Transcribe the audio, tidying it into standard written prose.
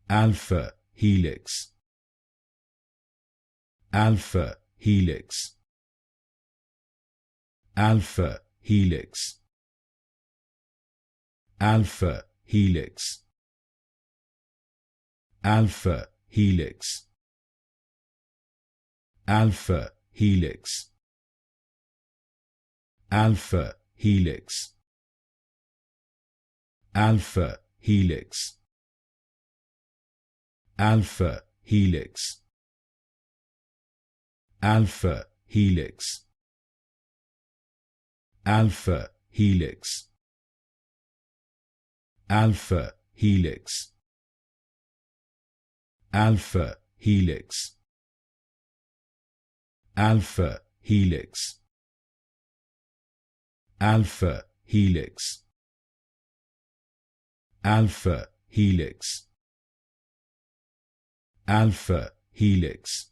alpha helix, alpha helix, alpha helix, alpha helix, alpha helix, alpha helix, alpha helix, alpha helix, alpha helix, alpha helix, alpha helix, alpha helix, alpha helix, alpha helix, alpha helix, alpha helix, alpha helix,